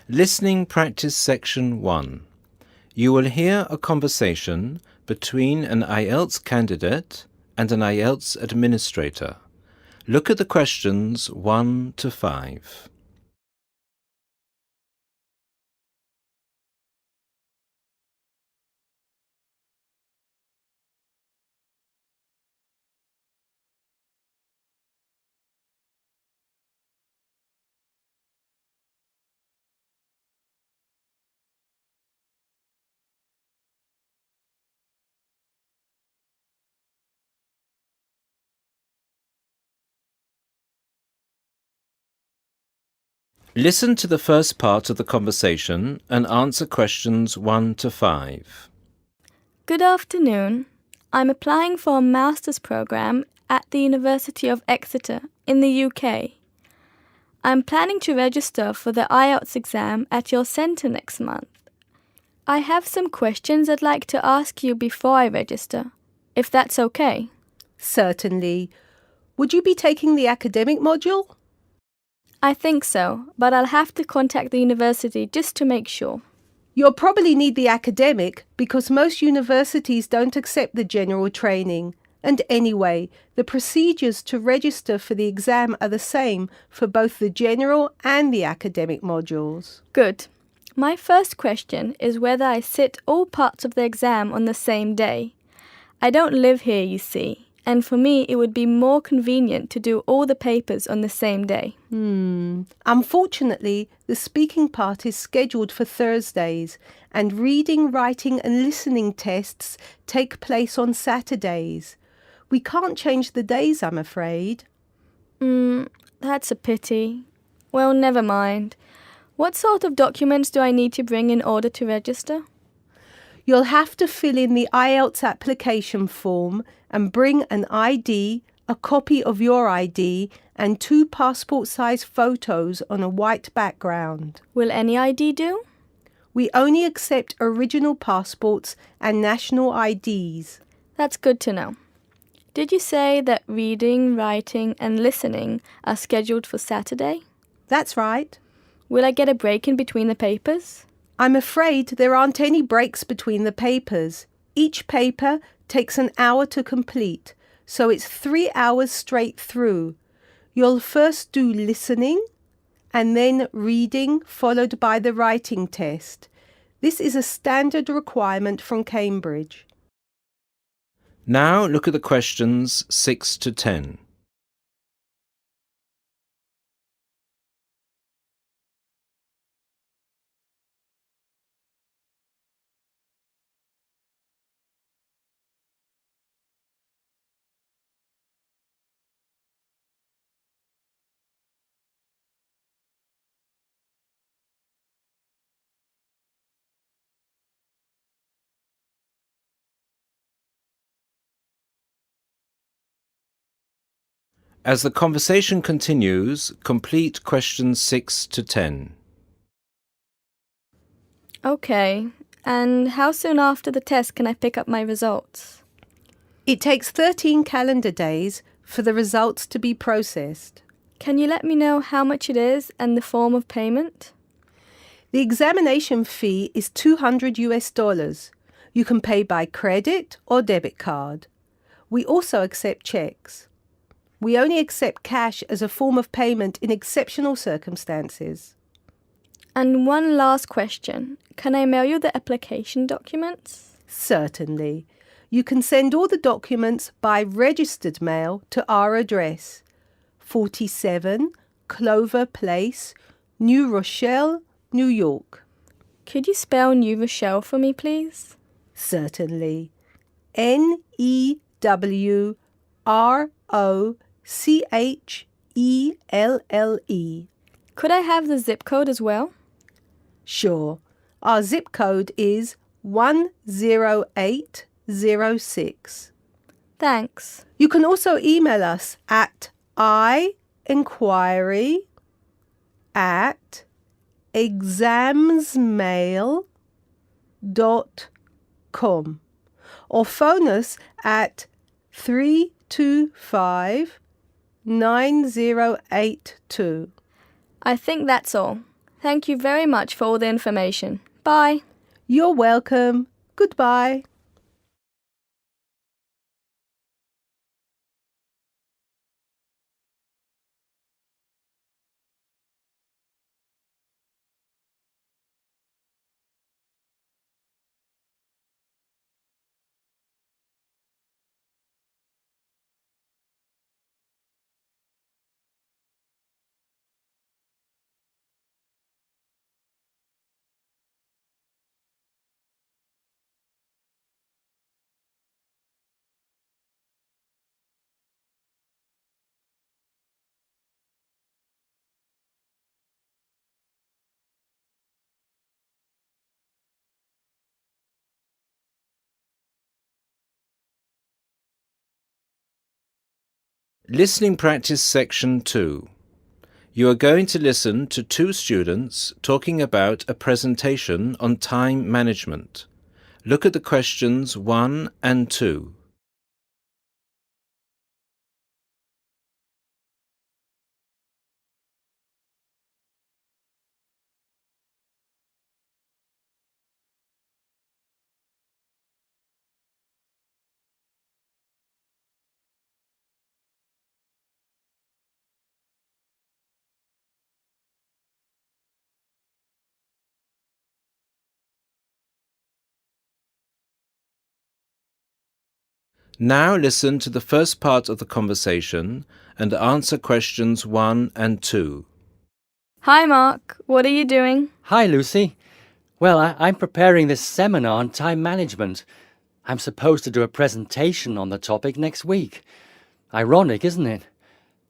Listening Practice Section 1. You will hear a conversation between an IELTS candidate and an IELTS administrator. Look at the questions 1 to 5. Listen to the first part of the conversation and answer questions 1 to 5. Good afternoon. I'm applying for a master's program at the University of Exeter in the UK. I'm planning to register for the IELTS exam at your centre next month. I have some questions I'd like to ask you before I register, if that's okay. Certainly. Would you be taking the academic module? I think so, but I'll have to contact the university just to make sure. You'll probably need the academic because most universities don't accept the general training. And anyway, the procedures to register for the exam are the same for both the general and the academic modules. Good. My first question is whether I sit all parts of the exam on the same day. I don't live here, you see, and for me it would be more convenient to do all the papers on the same day. Unfortunately, the speaking part is scheduled for Thursdays, and reading, writing and listening tests take place on Saturdays. We can't change the days, I'm afraid. That's a pity. Well, never mind. What sort of documents do I need to bring in order to register? You'll have to fill in the IELTS application form and bring an ID, a copy of your ID, and 2 passport-size photos on a white background. Will any ID do? We only accept original passports and national IDs. That's good to know. Did you say that reading, writing and listening are scheduled for Saturday? That's right. Will I get a break in between the papers? I'm afraid there aren't any breaks between the papers. Each paper takes an hour to complete, so it's 3 hours straight through. You'll first do listening and then reading, followed by the writing test. This is a standard requirement from Cambridge. Now look at the questions 6 to 10. As the conversation continues, complete questions 6 to 10. Okay, and how soon after the test can I pick up my results? It takes 13 calendar days for the results to be processed. Can you let me know how much it is and the form of payment? The examination fee is $200. You can pay by credit or debit card. We also accept checks. We only accept cash as a form of payment in exceptional circumstances. And one last question. Can I mail you the application documents? Certainly. You can send all the documents by registered mail to our address, 47 Clover Place, New Rochelle, New York. Could you spell New Rochelle for me, please? Certainly. Newrochle. Could I have the zip code as well? Sure. Our zip code is 10806. Thanks. You can also email us at inquiry@examsmail.com or phone us at 325-9082. I think that's all. Thank you very much for all the information. Bye. You're welcome. Goodbye. Listening Practice Section 2. You are going to listen to two students talking about a presentation on time management. Look at the questions 1 and 2. Now listen to the first part of the conversation and answer questions 1 and 2. Hi, Mark. What are you doing? Hi, Lucy. Well, I'm preparing this seminar on time management. I'm supposed to do a presentation on the topic next week. Ironic, isn't it?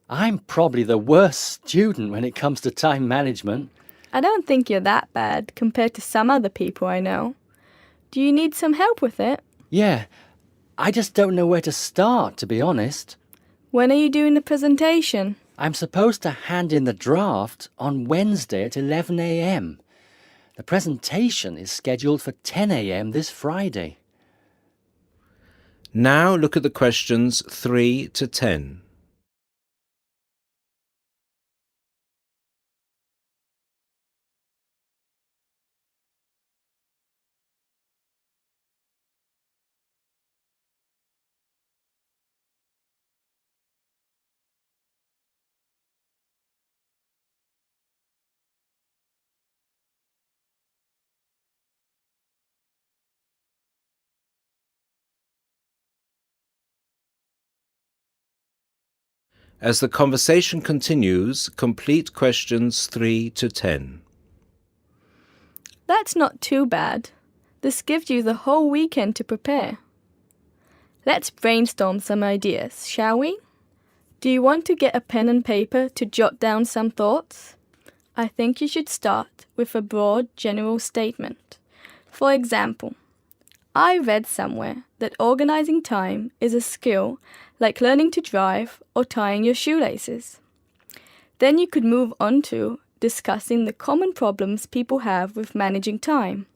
I'm probably the worst student when it comes to time management. I don't think you're that bad compared to some other people I know. Do you need some help with it? Yeah, I just don't know where to start, to be honest. When are you doing the presentation? I'm supposed to hand in the draft on Wednesday at 11 a.m. The presentation is scheduled for 10 a.m. this Friday. Now look at the questions 3 to 10. As the conversation continues, complete questions 3 to 10. That's not too bad. This gives you the whole weekend to prepare. Let's brainstorm some ideas, shall we? Do you want to get a pen and paper to jot down some thoughts? I think you should start with a broad general statement. For example, I read somewhere that organizing time is a skill like learning to drive or tying your shoelaces. Then you could move on to discussing the common problems people have with managing time.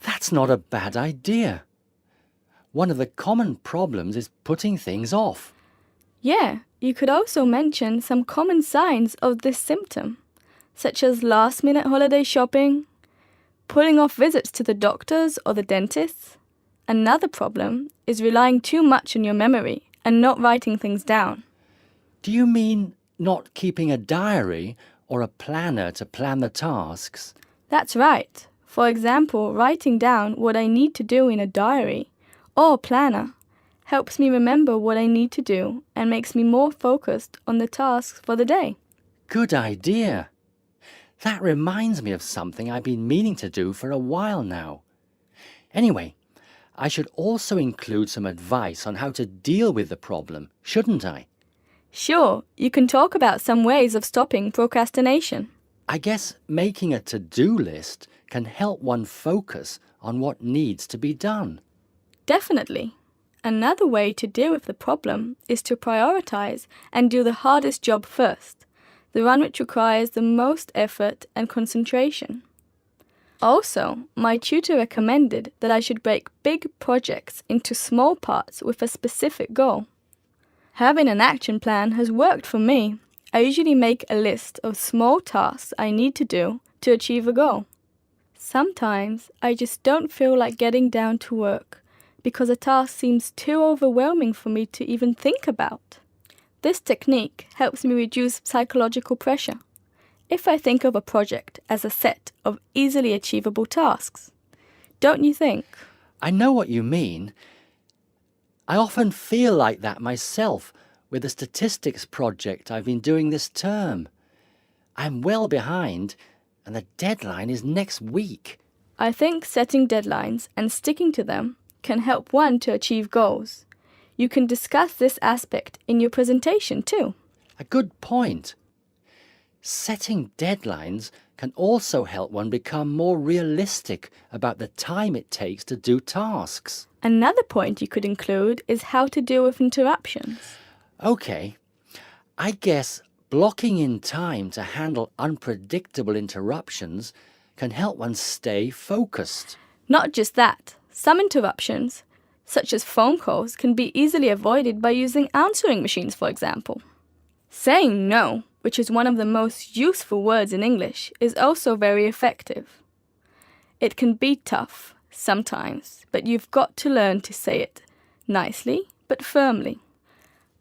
That's not a bad idea. One of the common problems is putting things off. Yeah, you could also mention some common signs of this symptom, such as last-minute holiday shopping, putting off visits to the doctors or the dentist. Another problem is relying too much on your memory and not writing things down. Do you mean not keeping a diary or a planner to plan the tasks? That's right. For example, writing down what I need to do in a diary or planner helps me remember what I need to do and makes me more focused on the tasks for the day. Good idea. That reminds me of something I've been meaning to do for a while now. Anyway, I should also include some advice on how to deal with the problem, shouldn't I? Sure, you can talk about some ways of stopping procrastination. I guess making a to-do list can help one focus on what needs to be done. Definitely. Another way to deal with the problem is to prioritize and do the hardest job first, the one which requires the most effort and concentration. Also, my tutor recommended that I should break big projects into small parts with a specific goal. Having an action plan has worked for me. I usually make a list of small tasks I need to do to achieve a goal. Sometimes I just don't feel like getting down to work because a task seems too overwhelming for me to even think about. This technique helps me reduce psychological pressure if I think of a project as a set of easily achievable tasks. Don't you think? I know what you mean. I often feel like that myself with the statistics project I've been doing this term. I'm well behind and the deadline is next week. I think setting deadlines and sticking to them can help one to achieve goals. You can discuss this aspect in your presentation too. A good point. Setting deadlines can also help one become more realistic about the time it takes to do tasks. Another point you could include is how to deal with interruptions. Okay, I guess blocking in time to handle unpredictable interruptions can help one stay focused. Not just that, some interruptions, such as phone calls, can be easily avoided by using answering machines, for example. Saying no, which is one of the most useful words in English, is also very effective. It can be tough sometimes, but you've got to learn to say it nicely but firmly.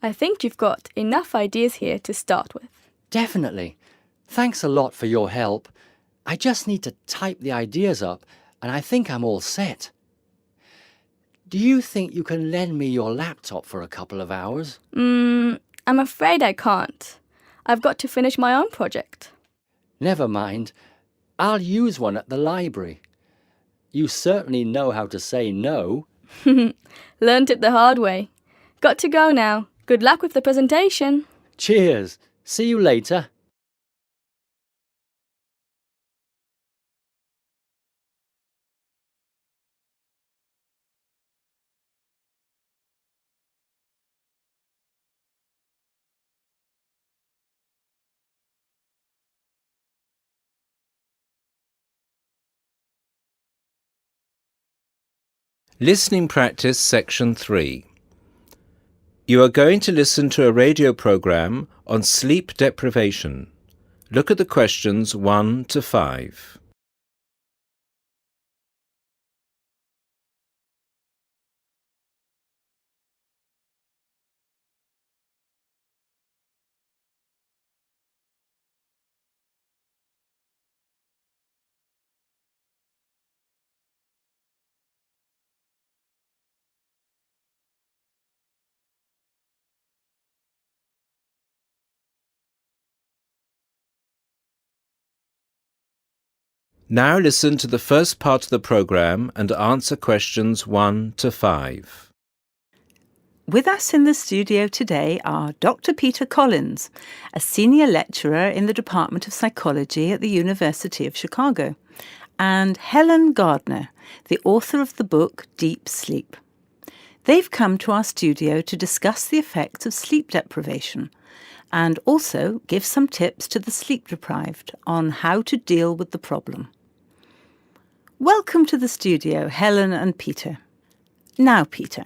I think you've got enough ideas here to start with. Definitely. Thanks a lot for your help. I just need to type the ideas up and I think I'm all set. Do you think you can lend me your laptop for a couple of hours? I'm afraid I can't. I've got to finish my own project. Never mind. I'll use one at the library. You certainly know how to say no. Learned it the hard way. Got to go now. Good luck with the presentation. Cheers. See you later. Listening Practice Section 3. You are going to listen to a radio program on sleep deprivation. Look at the questions 1 to 5. Now listen to the first part of the program and answer questions 1 to 5. With us in the studio today are Dr. Peter Collins, a senior lecturer in the Department of Psychology at the University of Chicago, and Helen Gardner, the author of the book Deep Sleep. They've come to our studio to discuss the effects of sleep deprivation and also give some tips to the sleep deprived on how to deal with the problem. Welcome to the studio, Helen and Peter. Now, Peter,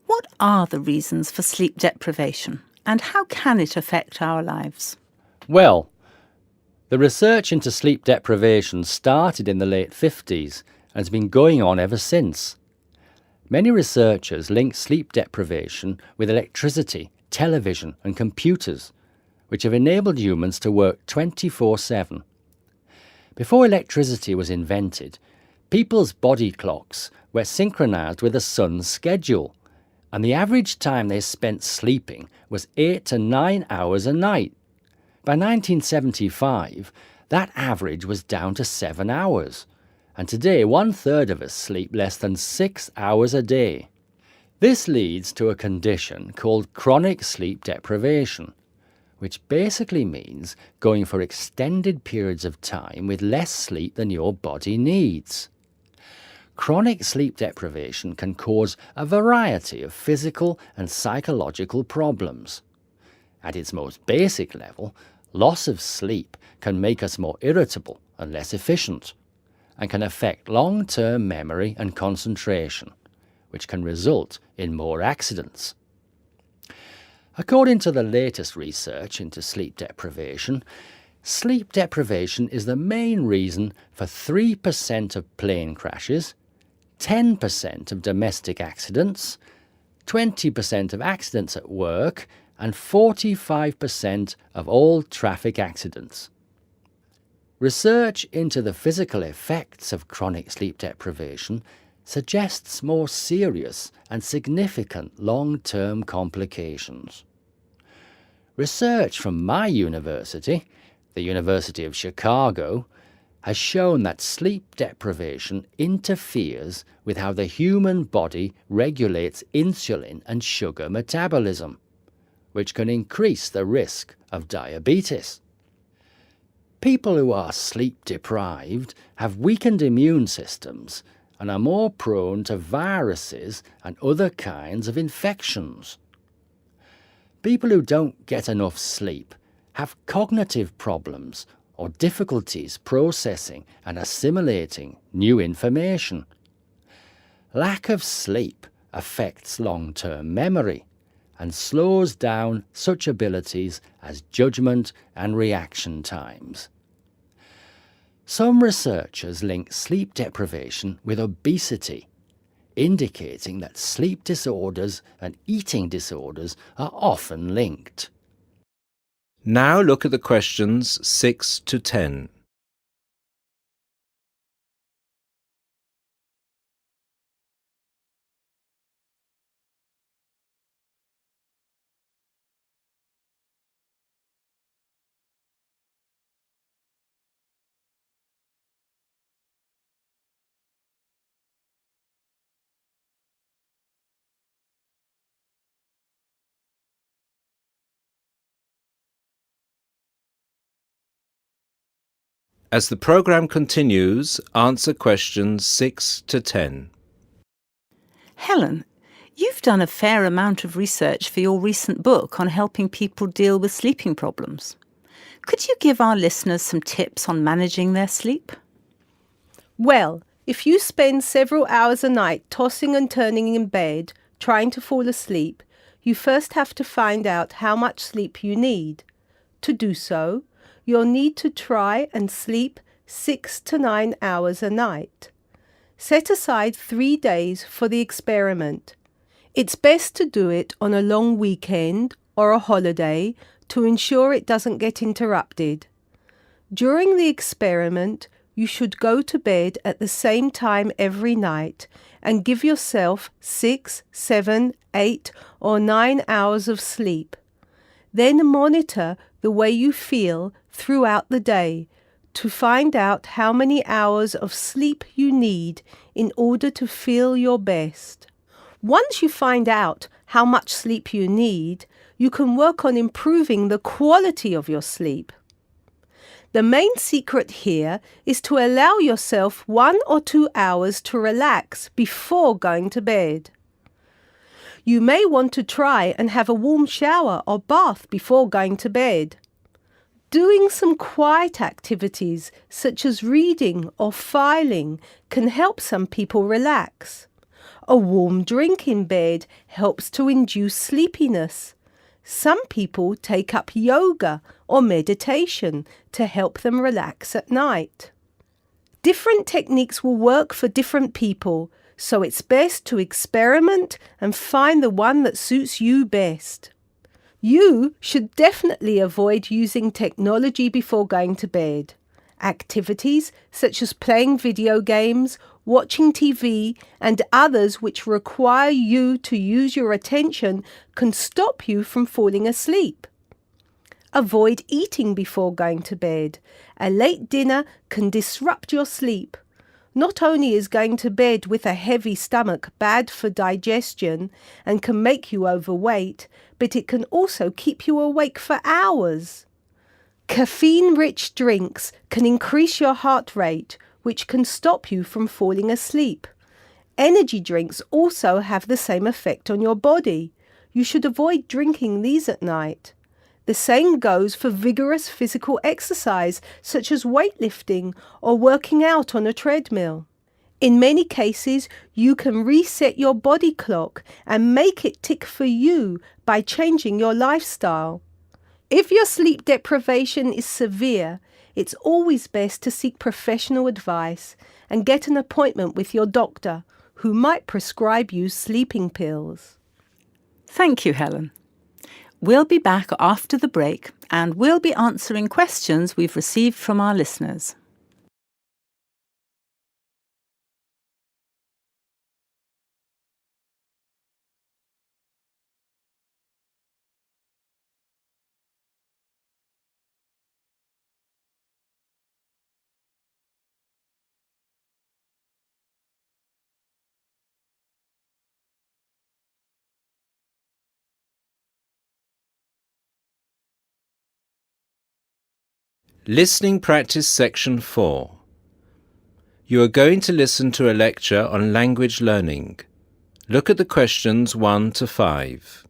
what are the reasons for sleep deprivation and how can it affect our lives? Well, the research into sleep deprivation started in the late 50s and has been going on ever since. Many researchers link sleep deprivation with electricity, television and computers, which have enabled humans to work 24/7. Before electricity was invented, people's body clocks were synchronized with the sun's schedule, and the average time they spent sleeping was 8 to 9 hours a night. By 1975, that average was down to 7 hours, and today 1/3 of us sleep less than 6 hours a day. This leads to a condition called chronic sleep deprivation, which basically means going for extended periods of time with less sleep than your body needs. Chronic sleep deprivation can cause a variety of physical and psychological problems. At its most basic level, loss of sleep can make us more irritable and less efficient, and can affect long-term memory and concentration, which can result in more accidents. According to the latest research into sleep deprivation, sleep deprivation is the main reason for 3% of plane crashes, 10% of domestic accidents, 20% of accidents at work, and 45% of all traffic accidents. Research into the physical effects of chronic sleep deprivation suggests more serious and significant long-term complications. Research from my university, the University of Chicago, has shown that sleep deprivation interferes with how the human body regulates insulin and sugar metabolism, which can increase the risk of diabetes. People who are sleep deprived have weakened immune systems and are more prone to viruses and other kinds of infections. People who don't get enough sleep have cognitive problems or difficulties processing and assimilating new information. Lack of sleep affects long-term memory and slows down such abilities as judgment and reaction times. Some researchers link sleep deprivation with obesity, indicating that sleep disorders and eating disorders are often linked. Now look at the questions 6 to 10. As the program continues, answer questions 6 to 10. Helen, you've done a fair amount of research for your recent book on helping people deal with sleeping problems. Could you give our listeners some tips on managing their sleep? Well, if you spend several hours a night tossing and turning in bed, trying to fall asleep, you first have to find out how much sleep you need. To do so, you'll need to try and sleep 6 to 9 hours a night. Set aside 3 days for the experiment. It's best to do it on a long weekend or a holiday to ensure it doesn't get interrupted. During the experiment, you should go to bed at the same time every night and give yourself 6, 7, 8 or 9 hours of sleep. Then monitor the way you feel throughout the day to find out how many hours of sleep you need in order to feel your best. Once you find out how much sleep you need, you can work on improving the quality of your sleep. The main secret here is to allow yourself 1 or 2 hours to relax before going to bed. You may want to try and have a warm shower or bath before going to bed. Doing some quiet activities such as reading or filing can help some people relax. A warm drink in bed helps to induce sleepiness. Some people take up yoga or meditation to help them relax at night. Different techniques will work for different people, so it's best to experiment and find the one that suits you best. You should definitely avoid using technology before going to bed. Activities such as playing video games, watching TV, and others which require you to use your attention can stop you from falling asleep. Avoid eating before going to bed. A late dinner can disrupt your sleep. Not only is going to bed with a heavy stomach bad for digestion and can make you overweight, but it can also keep you awake for hours. Caffeine-rich drinks can increase your heart rate, which can stop you from falling asleep. Energy drinks also have the same effect on your body. You should avoid drinking these at night. The same goes for vigorous physical exercise such as weightlifting or working out on a treadmill. In many cases, you can reset your body clock and make it tick for you by changing your lifestyle. If your sleep deprivation is severe, it's always best to seek professional advice and get an appointment with your doctor, who might prescribe you sleeping pills. Thank you, Helen. We'll be back after the break and we'll be answering questions we've received from our listeners. Listening Practice Section 4. You are going to listen to a lecture on language learning. Look at the questions 1 to 5.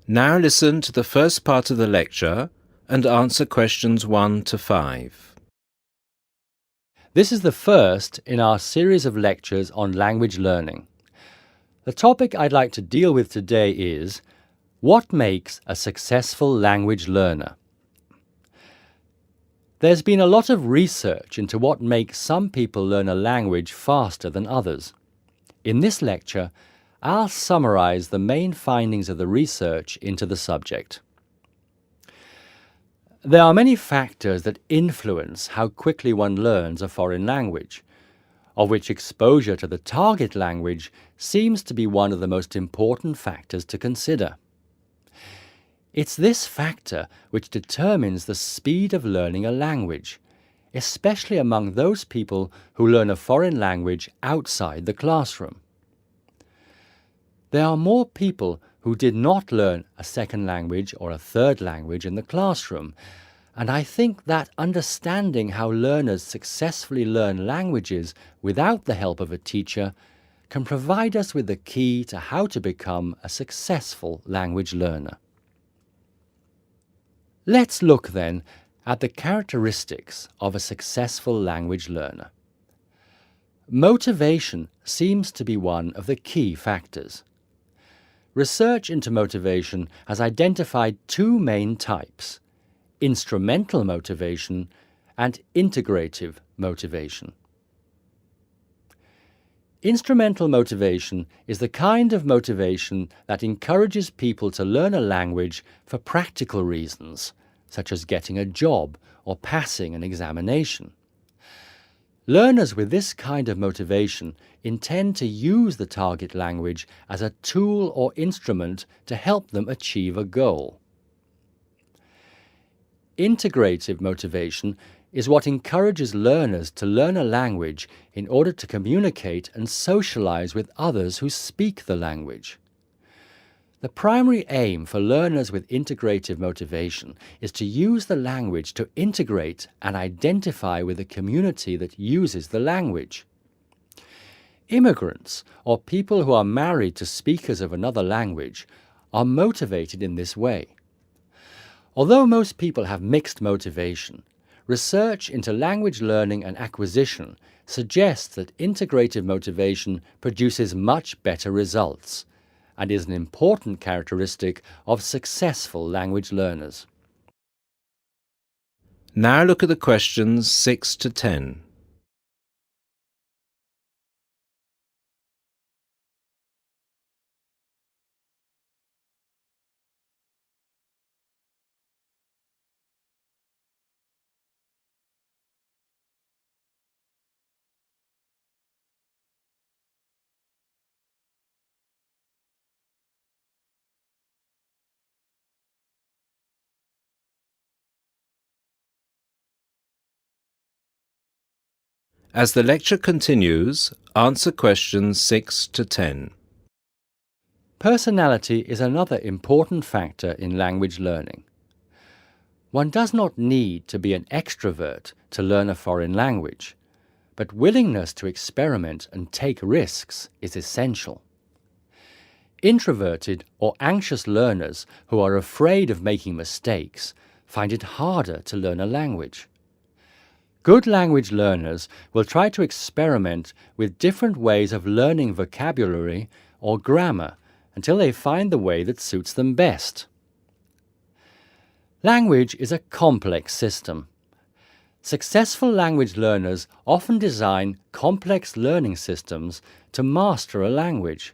Now listen to the first part of the lecture and answer questions 1 to 5. This is the first in our series of lectures on language learning. The topic I'd like to deal with today is what makes a successful language learner? There's been a lot of research into what makes some people learn a language faster than others. In this lecture, I'll summarize the main findings of the research into the subject. There are many factors that influence how quickly one learns a foreign language, of which exposure to the target language seems to be one of the most important factors to consider. It's this factor which determines the speed of learning a language, especially among those people who learn a foreign language outside the classroom. There are more people who did not learn a second language or a third language in the classroom, and I think that understanding how learners successfully learn languages without the help of a teacher can provide us with the key to how to become a successful language learner. Let's look then at the characteristics of a successful language learner. Motivation seems to be one of the key factors. Research into motivation has identified two main types: instrumental motivation and integrative motivation. Instrumental motivation is the kind of motivation that encourages people to learn a language for practical reasons, such as getting a job or passing an examination. Learners with this kind of motivation intend to use the target language as a tool or instrument to help them achieve a goal. Integrative motivation is what encourages learners to learn a language in order to communicate and socialize with others who speak the language. The primary aim for learners with integrative motivation is to use the language to integrate and identify with the community that uses the language. Immigrants, or people who are married to speakers of another language, are motivated in this way. Although most people have mixed motivation, research into language learning and acquisition suggests that integrative motivation produces much better results and is an important characteristic of successful language learners. Now look at the questions 6 to 10. As the lecture continues, answer questions 6 to 10. Personality is another important factor in language learning. One does not need to be an extrovert to learn a foreign language, but willingness to experiment and take risks is essential. Introverted or anxious learners who are afraid of making mistakes find it harder to learn a language. Good language learners will try to experiment with different ways of learning vocabulary or grammar until they find the way that suits them best. Language is a complex system. Successful language learners often design complex learning systems to master a language.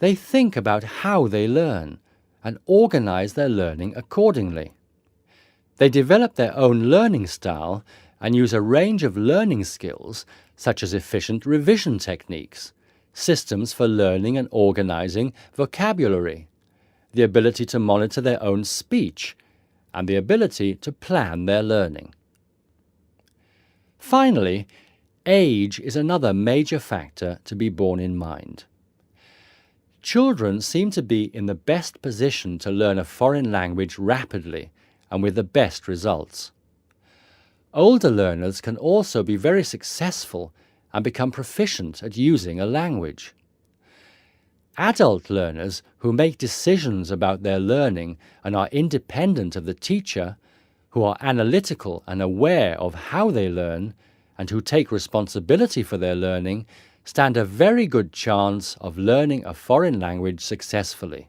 They think about how they learn and organize their learning accordingly. They develop their own learning style and use a range of learning skills such as efficient revision techniques, systems for learning and organizing vocabulary, the ability to monitor their own speech, and the ability to plan their learning. Finally, age is another major factor to be borne in mind. Children seem to be in the best position to learn a foreign language rapidly and with the best results. Older learners can also be very successful and become proficient at using a language. Adult learners who make decisions about their learning and are independent of the teacher, who are analytical and aware of how they learn, and who take responsibility for their learning, stand a very good chance of learning a foreign language successfully.